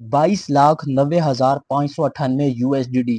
22,90,598 USDT.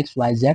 XYZ،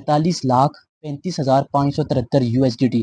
43,35,573 USDT،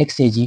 XAG،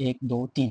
1 2 3،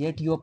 JTO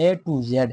A to Z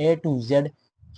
A to Z